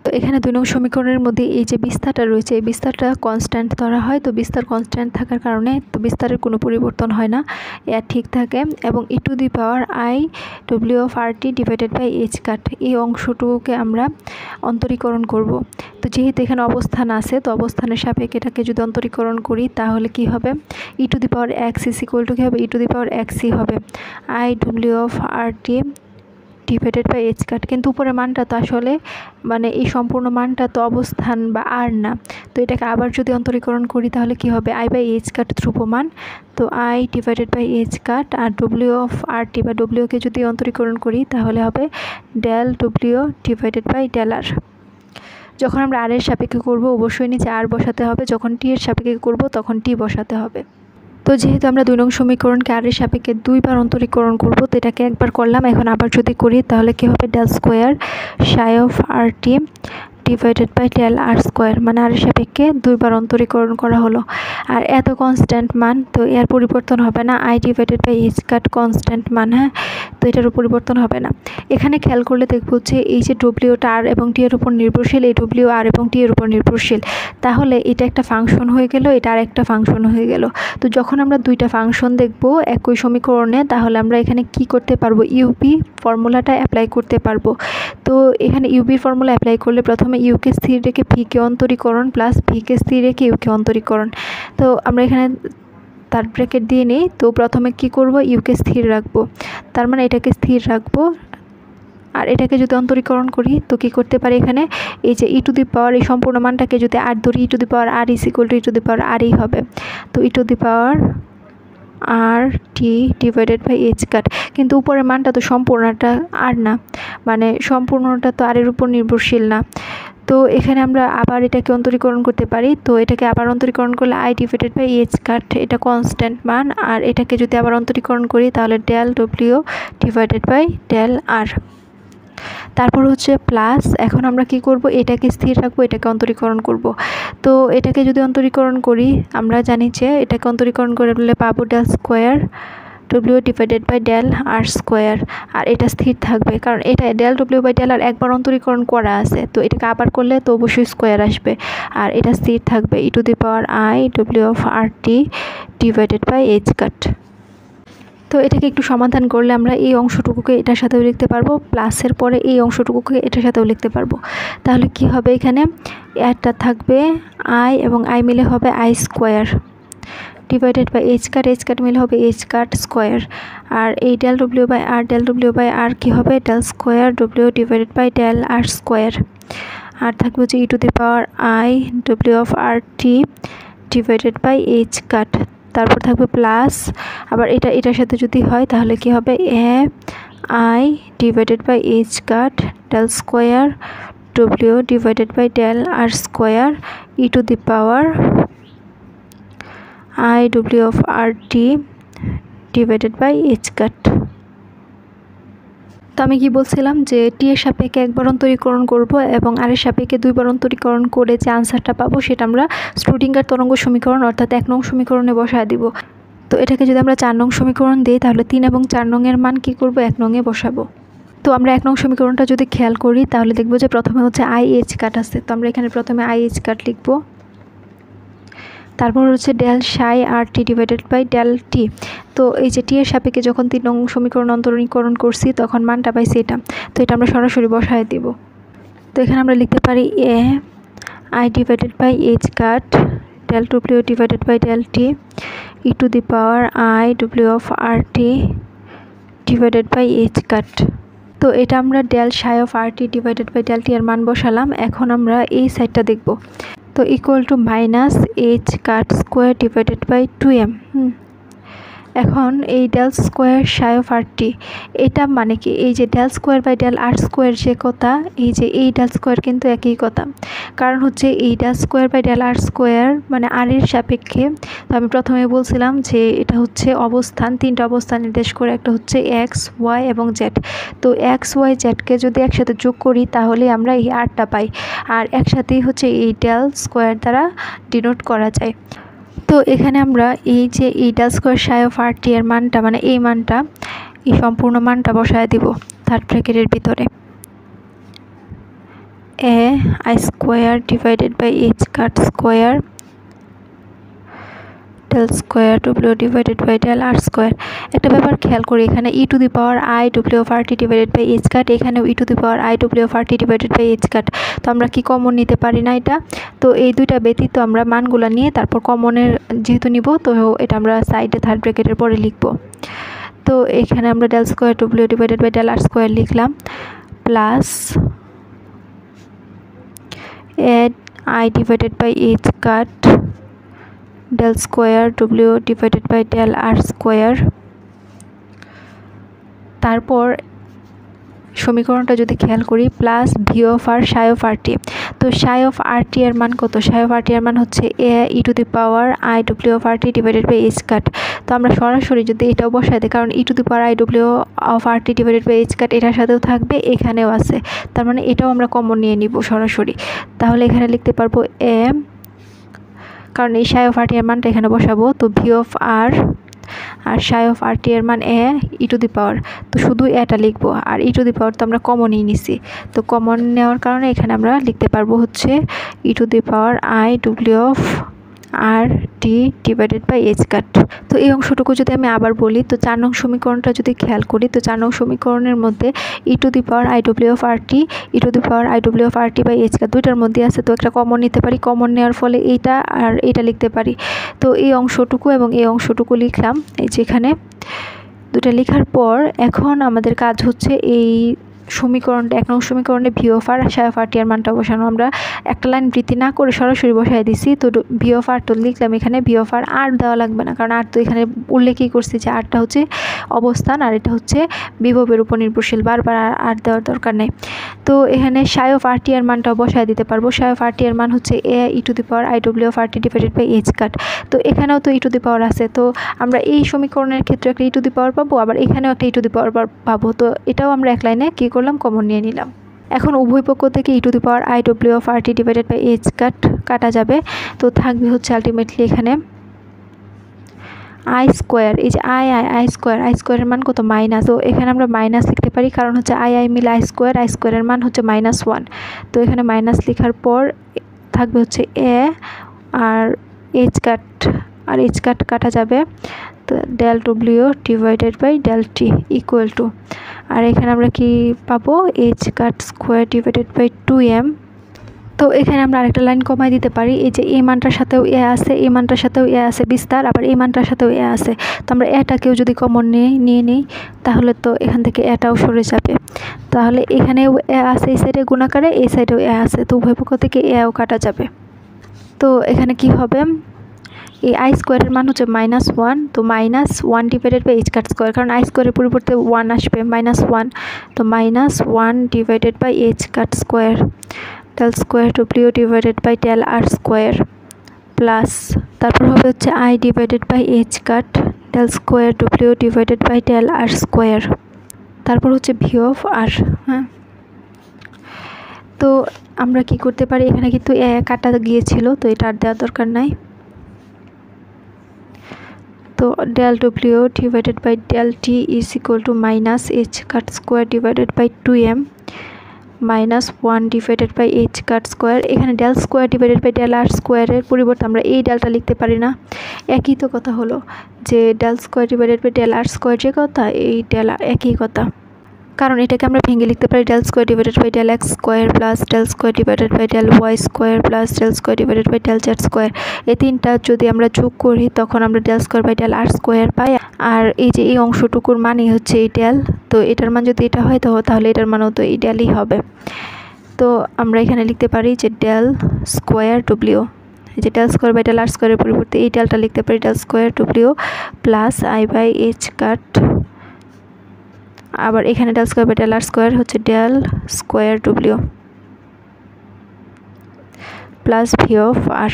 তো এখানে 2 নং সমীকরণের মধ্যে এই যে বিস্তারটা রয়েছে এই বিস্তারটা কনস্ট্যান্ট ধরা হয়, তো বিস্তার কনস্ট্যান্ট থাকার কারণে তো বিস্তারের কোনো পরিবর্তন হয় না, এর ঠিক থাকে। এবং e to the power I W of R T divided by H cut, এই অংশটুকুকে আমরা অন্তরীকরণ করব। তো যেহেতু এখানে অবস্থান আছে তো অবস্থানের সাপেক্ষে এটাকে যদি অন্তরীকরণ করি তাহলে কি হবে, e to the power x is equal to কি হবে, ই টু দি পাওয়ার এক্সই হবে i W of R T divided by H cut. কিন্তু উপরের মানটা তো আসলে মানে এই সম্পূর্ণ মানটা তো অবস্থান বা আর না, তো এটাকে আবার যদি অন্তরীকরণ করি তাহলে কি হবে, আই বাই এইচ কাট ধ্রুবমান, তো i divided by H cut, আর ডব্লিউ অফ আর টি বা ডব্লিউকে যদি অন্তরীকরণ করি তাহলে হবে del W divided by del R. যখন আমরা আর এর সাপেক্ষে করব অবশ্যই নিচে আর বসাতে হবে, যখন টি এর সাপেক্ষে করব তখন টি বসাতে হবে। তো যেহেতু আমরা 2 নং সমীকরণকে আর এর সাপেক্ষে 2বার অন্তরীকরণ করব, তো এটাকে একবার করলাম, এখন আবার যদি করি তাহলে কি হবে, del square psi of R T divided by del R square, মানে আর এর সাপেক্ষে 2বার অন্তরীকরণ করা হলো। আর এত কনস্ট্যান্ট মান তো এর পরিবর্তন হবে না, i divided by H cut constant মান। হ্যাঁ, তো এটারও পরিবর্তন হবে না। এখানে খেয়াল করলে দেখব যে এই যে ডব্লিউটা আর এবং টি এর উপর নির্ভরশীল, এই ডব্লিউ আর এবং টি এর উপর নির্ভরশীল, তাহলে এটা একটা ফাংশন হয়ে গেল, এটা আর একটা ফাংশন হয়ে গেল। তো যখন আমরা 2টা ফাংশন দেখব একই সমীকরণে তাহলে আমরা এখানে কি করতে পারবো, ইউপি ফর্মুলাটা অ্যাপ্লাই করতে পারবো। তো এখানে ইউপি ফর্মুলা অ্যাপ্লাই করলে প্রথমে ইউকে স্থির রেখে ভিকে অন্তরীকরণ প্লাস ভিকে স্থির রেখে ইউকে অন্তরীকরণ, তো আমরা এখানে থার্ড ব্র্যাকেট দিয়ে নিই। তো প্রথমে কি করব, ইউকে স্থির রাখবো, তার মানে এটাকে স্থির রাখবো, আর এটাকে যদি অন্তরীকরণ করি তো কি করতে পারি, এখানে এই যে ই টু দি পাওয়ার এই সম্পূর্ণ মানটাকে যদি আর ধরি, e to the power R is equal to E to the power আরই হবে। তো e to the power R T divided by H cut, কিন্তু উপরের মানটা তো সম্পূর্ণটা আর না, মানে সম্পূর্ণটা তো আর এর উপর নির্ভরশীল না। তো এখানে আমরা আবার এটাকে অন্তরীকরণ করতে পারি, তো এটাকে আবার অন্তরীকরণ করলে আই ডিভাইডেড বাই এইচ কাট এটা কনস্ট্যান্ট মান, আর এটাকে যদি আবার অন্তরীকরণ করি তাহলে del W divided by del R. তারপর হচ্ছে প্লাস, এখন আমরা কি করব, এটাকে স্থির রাখবো, এটাকে অন্তরীকরণ করব। তো এটাকে যদি অন্তরীকরণ করি, আমরা জানি যে এটাকে অন্তরীকরণ করলে পাবো del square W divided by del R square. আর এটা স্থির থাকবে, কারণ এটা del W by del R একবার অন্তরীকরণ করা আছে, তো এটাকে আবার করলে তো অবশ্যই স্কোয়ার আসবে। আর এটা স্থির থাকবে e to the power I W of R T divided by H cut. তো এটাকে একটু সমাধান করলে আমরা এই অংশটুকুকে এটার সাথেও লিখতে পারবো, প্লাসের পরে এই অংশটুকুকে এটার সাথেও লিখতে পারবো। তাহলে কি হবে, এখানে একটা থাকবে আই এবং আই মিলে হবে i square divided by H cut মিলে হবে এইচ কাট স্কোয়ার। আর এই ডেল ডব্লিউ বাই আর কী হবে, del square W divided by del R square. আর থাকবে হচ্ছে ই to the power I W of R T divided by H cut. তারপর থাকবে প্লাস, আবার এটার সাথে যদি হয় তাহলে কি হবে, A i divided by H cut del square W divided by del R square e to the power I W of R T divided by H cut. তো আমি কি বলছিলাম যে টি এর সাপেক্ষে একবার অন্তরীকরণ করব এবং আর এর সাপেক্ষে দুইবার অন্তরীকরণ করে যে আনসারটা পাবো সেটা আমরা স্ক্রুডিঙ্গার তরঙ্গ সমীকরণ অর্থাৎ 1 নং সমীকরণে বসায় দিব। তো এটাকে যদি আমরা 4 নং সমীকরণ দিই তাহলে 3 এবং 4 নং এর মান কি করব, 1 নং এ বসাবো। তো আমরা 1 নং সমীকরণটা যদি খেয়াল করি তাহলে দেখব যে প্রথমে হচ্ছে আই এইচ কাট আছে, তো আমরা এখানে প্রথমে আই এইচ কাট লিখব। তারপর হচ্ছে del psi r T divided by del t. তো এই যে টি এর সাপেক্ষে যখন 3 নং সমীকরণ অন্তরীকরণ করছি তখন মানটা পাইছি এটা, তো এটা আমরা সরাসরি বসায় দিব। তো এখানে আমরা লিখতে পারি A i divided by H cut del W divided by del T E to the power I W of R T divided by H cut. তো এটা আমরা del psi of R T divided by del T এর মান বসালাম। এখন আমরা এই সাইডটা দেখব। তো equal to minus h cut square divided by 2m। এখন এই del square psi of R T, এটা মানে কি, এই যে del square by del R square যে কথা, এই যে এই ডেল স্কোয়ার কিন্তু একই কথা, কারণ হচ্ছে এই del square by del R square মানে আর এর সাপেক্ষে। তো আমি প্রথমে বলছিলাম যে এটা হচ্ছে অবস্থান, 3টা অবস্থান নির্দেশ করে, একটা হচ্ছে এক্স ওয়াই এবং জেড। তো এক্স ওয়াই জেডকে যদি একসাথে যোগ করি তাহলে আমরা এই আরটা পাই, আর একসাথেই হচ্ছে এই ডেল স্কোয়ার দ্বারা ডিনোট করা যায়। তো এখানে আমরা এই যে এই ডেল স্কোয়ার সাই অফ আর টি এর মানটা মানে এই মানটা, এই সম্পূর্ণ মানটা বসায় দিব থার্ড ব্র্যাকেটের ভিতরে। A i square divided by H cut square del square W divided by del R square. একটা ব্যাপার খেয়াল করি, এখানে e to the power I W of R T divided by H cut, এখানেও e to the power I W of R T divided by H cut. তো আমরা কি কমন নিতে পারি না এটা, তো এই দুইটা ব্যতীত আমরা মানগুলো নিয়ে তারপর কমনের যেহেতু নিব, তো এটা আমরা সাইডে থার্ড ব্র্যাকেটের পরে লিখব। তো এখানে আমরা del square W divided by del R square লিখলাম, plus i divided by H cut del square W divided by del R square. তারপর সমীকরণটা যদি খেয়াল করি, plus V of R Sai of আর টি। তো সাই অফ আর টি এর মান কত, সাই অফ আর টি এর মান হচ্ছে A E to the power I W of R T divided by H cut. তো আমরা সরাসরি যদি এটাও বসাই দিই, কারণ E to the power I W of R T divided by H cut এটার সাথেও থাকবে, এখানেও আছে, তার মানে এটাও আমরা কমন নিয়ে নিব সরাসরি। তাহলে এখানে লিখতে পারবো এ, কারণ এই সাই অফ আর টি এর মানটা এখানে বসাবো, তো V of R R Sai of আর টি এর মান এ ই টু দি পাওয়ার, তো শুধু এটা লিখবো, আর ই টু দি পাওয়ার তো আমরা কমনই নিছি, তো কমন নেওয়ার কারণে এখানে আমরা লিখতে পারবো হচ্ছে ই to the power I W of R T divided by H cut. তো এই অংশটুকু যদি আমি আবার বলি, তো 4 নং সমীকরণটা যদি খেয়াল করি, তো 4 নং সমীকরণের মধ্যে E to the power I W of R T E to the power I W of R T by H cut দুইটার মধ্যে আছে, তো একটা কমন নিতে পারি, কমন নেওয়ার ফলে এইটা আর এইটা লিখতে পারি। তো এই অংশটুকু এবং এই অংশটুকু লিখলাম, এই যেখানে দুটা লেখার পর এখন আমাদের কাজ হচ্ছে এই সমীকরণটা 1 নং সমীকরণে V of R Sai of আর টি এর মানটা বসানো। আমরা একটা লাইন বৃদ্ধি না করে সরাসরি বসাই দিছি, তো ভি অফ আর তো লিখলাম এখানে, ভি অফ আর দেওয়া লাগবে না, কারণ আর তো এখানে উল্লেখই করছি যে আরটা হচ্ছে অবস্থান আর এটা হচ্ছে বিভবের উপর নির্ভরশীল, বারবার আর দেওয়ার দরকার নেই। তো এখানে সাই অফ আর টি এর মানটাও বসায় দিতে পারবো। সাই অফ আর টি এর মান হচ্ছে A E to the power I W of R T divided by H cut. তো এখানেও তো ই টু দি পাওয়ার আছে, তো আমরা এই সমীকরণের ক্ষেত্রে একটা ই টু দি পাওয়ার পাবো, আবার এখানেও একটা ই টু দি পাওয়ার পাবো, তো এটাও আমরা এক লাইনে কী করলাম, কমন নিয়ে নিলাম। এখন উভয় পক্ষ থেকে e⁻i w (RT) divided by h কাটা যাবে। তো থাকবে হচ্ছে আলটিমেটলি এখানে আই স্কোয়ার, এই যে আই স্কোয়ারের মান কত মাইনাস, তো এখানে আমরা মাইনাস লিখতে পারি কারণ হচ্ছে আই মিলে আই স্কোয়ারের মান হচ্ছে -1। তো এখানে মাইনাস লেখার পর থাকবে হচ্ছে এ আর h কাটা যাবে। তো del W divided by del T equal to, আর এখানে আমরা কি পাবো, h² ডিভাইডেড বাই 2m। তো এখানে আমরা আরেকটা লাইন কমাই দিতে পারি, এই যে এই মানটার সাথেও এ আছে, এই মানটার সাথেও এ আছে বিস্তার, আবার এই মানটার সাথেও এ আছে। তো আমরা এটাকেও যদি কমন নিয়ে নিই তাহলে তো এখান থেকে এটাও সরে যাবে। তাহলে এখানেও এ আছে এই সাইডে গুণাকারে, এই সাইডেও এ আছে, তো উভয় পক্ষ থেকে এও কাটা যাবে। তো এখানে কি হবে, এই আই স্কোয়ারের মান হচ্ছে -1, তো -1 ডিভাইডেড বাই h², কারণ আই স্কোয়ারের পরিবর্তে 1 আসবে, -1, তো -1 divided by h² del square W divided by del r² plus তারপর হবে হচ্ছে i divided by h² del square W divided by del r², তারপর হচ্ছে ভি অফ আর। হ্যাঁ, তো আমরা কি করতে পারি, এখানে কিন্তু এ কাটা গিয়েছিল, তো এটা আর দেওয়ার দরকার নাই। তো del W divided by del T is equal to -h² divided by 2m -1 divided by h²। এখানে del square divided by del r² পরিবর্তে আমরা এই ডেলটা লিখতে পারি না, একই তো কথা হলো যে del square divided by del r² যে কথা, এই ডেল একই কথা, কারণ এটাকে আমরা ভেঙে লিখতে পারি del square divided by del x² plus del square divided by del y² plus del square divided by del z²। এই তিনটা যদি আমরা যোগ করি তখন আমরা del square by del r² পাই, আর এই যে এই অংশটুকুর মানই হচ্ছে এই ডেল, তো এটার মান যদি এটা হয় তাহলে এটার মানও তো এই ডেলই হবে। তো আমরা এখানে লিখতে পারি যে ডেল স্কোয়ার ডব্লিউ, এই যে del square by del r² এর পরিবর্তে এই ডেলটা লিখতে পারি del square W plus I by h², আবার এখানে del square by del r² হচ্ছে del square W plus V of R.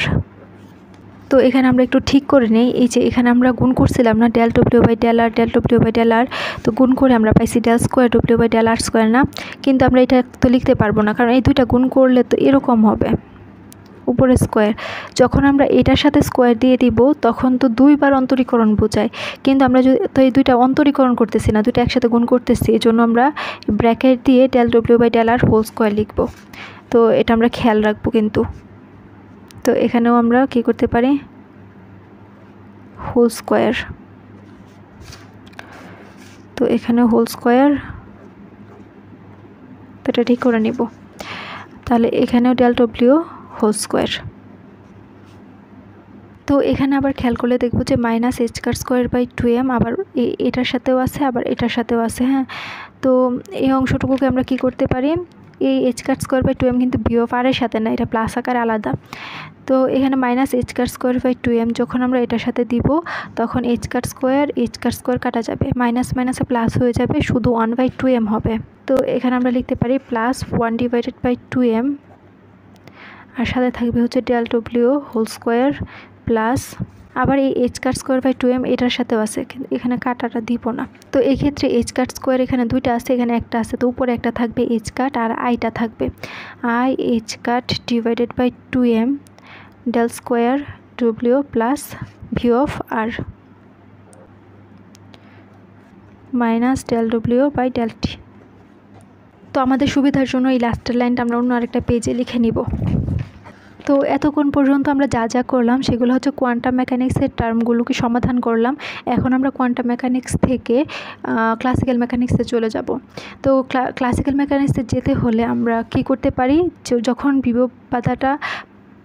তো এখানে আমরা একটু ঠিক করে নেই, এই যে এখানে আমরা গুণ করছিলাম না del W by del R, del W by del R, তো গুণ করে আমরা পাইছি del square W by del r² না, কিন্তু আমরা এটা তো লিখতে পারবো না কারণ এই দুইটা গুণ করলে তো এরকম হবে উপরে স্কোয়ার। যখন আমরা এটার সাথে স্কোয়ার দিয়ে দিব তখন তো দুইবার অন্তরীকরণ বোঝায়, কিন্তু আমরা তো এই দুইটা অন্তরীকরণ করতেছি না, দুইটা একসাথে গুণ করতেছি, এই জন্য আমরা ব্র্যাকেট দিয়ে del W by del r whole square লিখব। তো এটা আমরা খেয়াল রাখবো কিন্তু। তো এখানেও আমরা কি করতে পারি, হোল স্কোয়ার, তো এখানে হোল স্কোয়ার, তো এটা ঠিক করে নিব। তাহলে এখানেও ডেল ডব্লিউ হোল স্কোয়ার। তো এখানে আবার খেয়াল করলে দেখবো যে -h² বাই 2m আবার এটার সাথেও আছে আবার এটার সাথেও আছে। হ্যাঁ, তো এই অংশটুকুকে আমরা কি করতে পারি, এই h² বাই 2m কিন্তু ভি অফ আর এর সাথে না, এটা প্লাস আকারে আলাদা। তো এখানে -h² বাই 2m যখন আমরা এটার সাথে দিব তখন h² কাটা যাবে, মাইনাস মাইনাসে প্লাস হয়ে যাবে, শুধু 1/2m হবে। তো এখানে আমরা লিখতে পারি +1 ডিভাইডেড বাই 2m, আর সাথে থাকবে হচ্ছে del W whole square plus আবার এই h² বাই 2m এটার সাথেও আছে, কিন্তু এখানে কাটাটা দিব না। তো এই ক্ষেত্রে h² এখানে দুইটা আছে, এখানে একটা আছে, তো উপরে একটা থাকবে h² আর আইটা থাকবে h² divided by 2m del square W plus V of R minus del W by del t. তো আমাদের সুবিধার জন্য এই লাস্টের লাইনটা আমরা অন্য আরেকটা পেজে লিখে নিব। তো এতক্ষণ পর্যন্ত আমরা যা করলাম সেগুলো হচ্ছে কোয়ান্টাম মেকানিক্সের টার্মগুলোকে সমাধান করলাম। এখন আমরা কোয়ান্টাম মেকানিক্স থেকে ক্লাসিক্যাল মেকানিক্সে চলে যাব। তো ক্লাসিক্যাল মেকানিক্সে যেতে হলে আমরা কি করতে পারি, যখন বিভব বাধাটা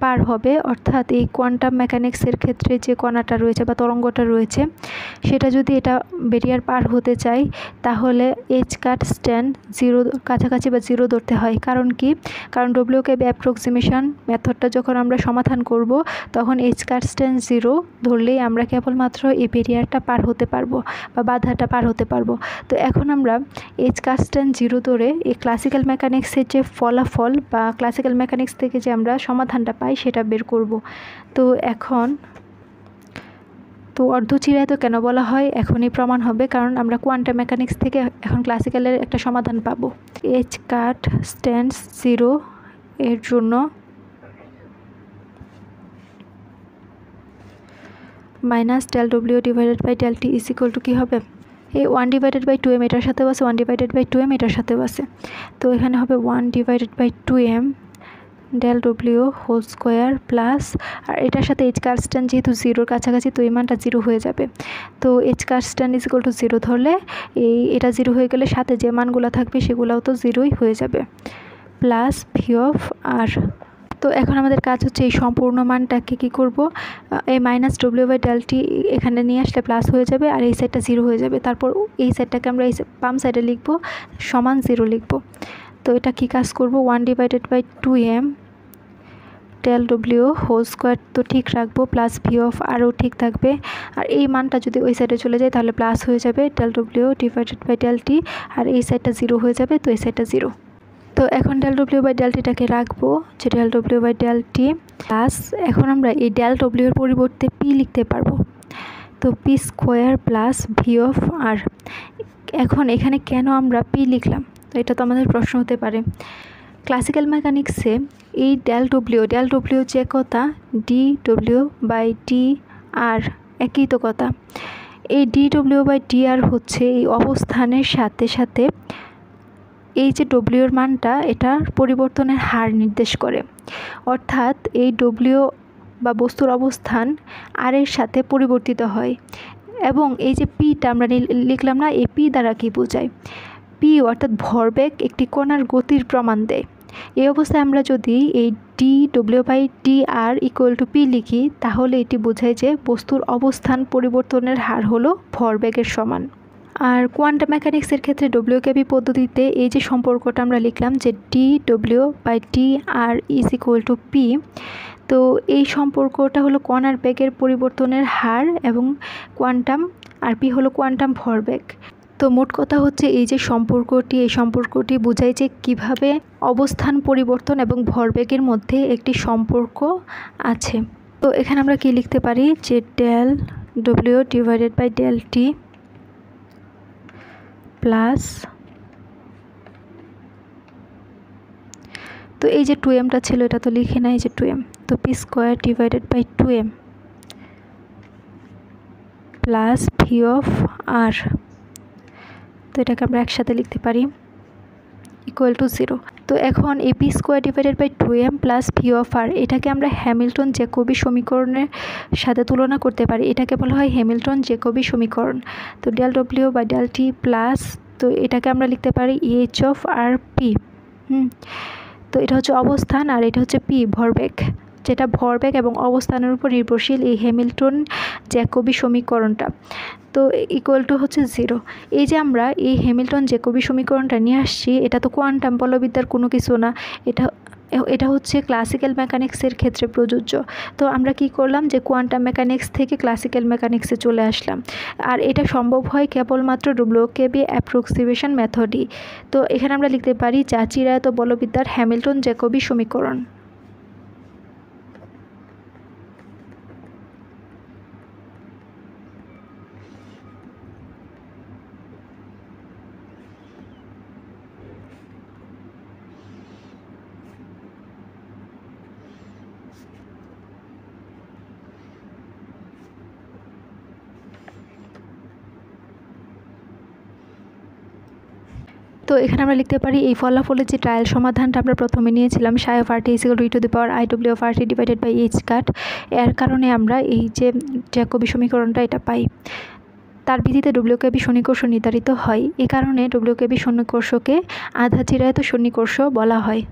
পার হবে, অর্থাৎ এই কোয়ান্টাম মেকানিক্সের ক্ষেত্রে যে কণাটা রয়েছে বা তরঙ্গটা রয়েছে সেটা যদি এটা ব্যারিয়ার পার হতে চাই তাহলে h² 0 কাছাকাছি বা 0 ধরতে হয়। কারণ কি, কারণ ডব্লিউকেবি অ্যাপ্রক্সিমেশন মেথডটা যখন আমরা সমাধান করব তখন h² 0 ধরলেই আমরা কেবলমাত্র এই ব্যারিয়ারটা পার হতে পারবো বা বাধাটা পার হতে পারবো। তো এখন আমরা h² 0 ধরে এই ক্লাসিক্যাল মেকানিক্সের যে ফলাফল বা ক্লাসিক্যাল মেকানিক্স থেকে যে আমরা সমাধানটা পাই সেটা বের করব। তো তো অর্ধচিরায়ত কেন বলা হয় এখনই প্রমাণ হবে, কারণ আমরা কোয়ান্টাম মেকানিক্স থেকে এখন ক্লাসিক্যালের একটা সমাধান পাবো। এইচ কাট স্ট্যান্ডস 0 এর জন্য minus del W divided by del T is equal to কী হবে, এই 1/2m এটার সাথেও আছে, 1/2m এটার সাথেও আছে, তো এখানে হবে 1/2m del W whole square plus, আর এটার সাথে এইচ কার্স্টান যেহেতু 0-র কাছাকাছি, তো এই মানটা 0 হয়ে যাবে। তো এইচ কার্স্টান ইজ ইকুয়াল টু 0 ধরলে এটা 0 হয়ে গেলে সাথে যে মানগুলো থাকবে সেগুলোও তো 0ই হয়ে যাবে, প্লাস ভি অফ আর। তো এখন আমাদের কাজ হচ্ছে এই সম্পূর্ণ মানটাকে কী করব, এই মাইনাস ডব্লিউ বাই ডেল টি এখানে নিয়ে আসলে প্লাস হয়ে যাবে, আর এই সাইডটা 0 হয়ে যাবে। তারপর এই সাইডটাকে আমরা এই বাম সাইডে লিখব, সমান 0 লিখব। তো এটা কি কাজ করব, 1/2m del W whole square তো ঠিক রাখবো, প্লাস ভি অফ আরও ঠিক থাকবে, আর এই মানটা যদি ওই সাইডে চলে যায় তাহলে প্লাস হয়ে যাবে del W divided by del T, আর এই সাইডটা 0 হয়ে যাবে, তো এই সাইডটা 0। তো এখন ডেল ডব্লিউ বাই ডেল টিটাকে রাখবো, যে del W by del T plus, এখন আমরা এই ডেল ডব্লিউর পরিবর্তে পি লিখতে পারবো, তো P square plus V of R. এখন এখানে কেন আমরা পি লিখলাম, তো এটা তো আমাদের প্রশ্ন হতে পারে। ক্লাসিক্যাল মেকানিক্সে এই ডেল ডব্লিউ যে কথা, ডি ডব্লিউ বাই ডি আর একই তো কথা। এই ডি ডব্লিউ বাই ডি আর হচ্ছে এই অবস্থানের সাথে সাথে এই যে ডব্লিউর মানটা, এটার পরিবর্তনের হার নির্দেশ করে, অর্থাৎ এই ডব্লিউ বা বস্তুর অবস্থান আর এর সাথে পরিবর্তিত হয়। এবং এই যে পিটা আমরা লিখলাম না, এই পি দ্বারা কী বোঝায়, পি অর্থাৎ ভরবেগ একটি কণার গতির প্রমাণ দেয়। এই অবস্থায় আমরা যদি এই ডি ডব্লিউ by d r equal to p লিখি, তাহলে এটি বোঝায় যে বস্তুর অবস্থান পরিবর্তনের হার হলো ভরবেগের সমান। আর কোয়ান্টাম মেকানিক্সের ক্ষেত্রে ডব্লিউকেবি পদ্ধতিতে এই যে সম্পর্কটা আমরা লিখলাম, যে ডি ডব্লিউ by d r is equal to p, তো এই সম্পর্কটা হলো কণার বেগের পরিবর্তনের হার এবং কোয়ান্টাম, আর পি হলো কোয়ান্টাম ভরবেগ। তো মোট কথা হচ্ছে এই যে এই সম্পর্কটি বোঝায় যে কিভাবে অবস্থান পরিবর্তন এবং ভরবেগের মধ্যে একটি সম্পর্ক আছে। তো এখানে আমরা কি লিখতে পারি, যে del W divided by del T plus, তো এই যে 2mটা ছিল এটা তো লিখে নাই, যে 2m, তো P square divided by 2m plus V of R, তো এটাকে আমরা একসাথে লিখতে পারি ইকুয়াল টু 0। তো এখন এই P square divided by 2m plus V of R, এটাকে আমরা হ্যামিল্টন জ্যাকোবি সমীকরণের সাথে তুলনা করতে পারি, এটাকে বলা হয় হ্যামিল্টন জ্যাকোবি সমীকরণ। তো del W by del T plus, তো এটাকে আমরা লিখতে পারি এইচ অফ আর পি। তো এটা হচ্ছে অবস্থান, আর এটা হচ্ছে পি ভরবেগ, যেটা ভরবেগ এবং অবস্থানের উপর নির্ভরশীল, এই হ্যামিল্টন জ্যাকোবি সমীকরণটা। তো ইকুয়াল টু হচ্ছে 0। এই যে আমরা এই হ্যামিল্টন জ্যাকোবি সমীকরণটা নিয়ে আসছি, এটা তো কোয়ান্টাম বলবিদ্যার কোনো কিছু না, এটা হচ্ছে ক্লাসিক্যাল মেকানিক্সের ক্ষেত্রে প্রযোজ্য। তো আমরা কি করলাম, যে কোয়ান্টাম মেকানিক্স থেকে ক্লাসিক্যাল মেকানিক্সে চলে আসলাম, আর এটা সম্ভব হয় কেবলমাত্র ডব্লিউকেবি অ্যাপ্রক্সিমেশন মেথডই। তো এখানে আমরা লিখতে পারি যা চিরায়ত বলবিদ্যার হ্যামিল্টন জ্যাকোবি সমীকরণ। তো এখানে আমরা লিখতে পারি এই ফলাফলের যে ট্রায়াল সমাধানটা আমরা প্রথমে নিয়েছিলাম, psi of R T is equal to E to the power I W of R T divided by H cut, এর কারণে আমরা এই যে জ্যাকোবি সমীকরণটা এটা পাই। তার ভিত্তিতে ডব্লিউকেবি সন্নিকর্ষ নির্ধারিত হয়, এই কারণে ডব্লিউকেবি সন্নিকর্ষকে আধা চিরায়ত সন্নিকর্ষ বলা হয়।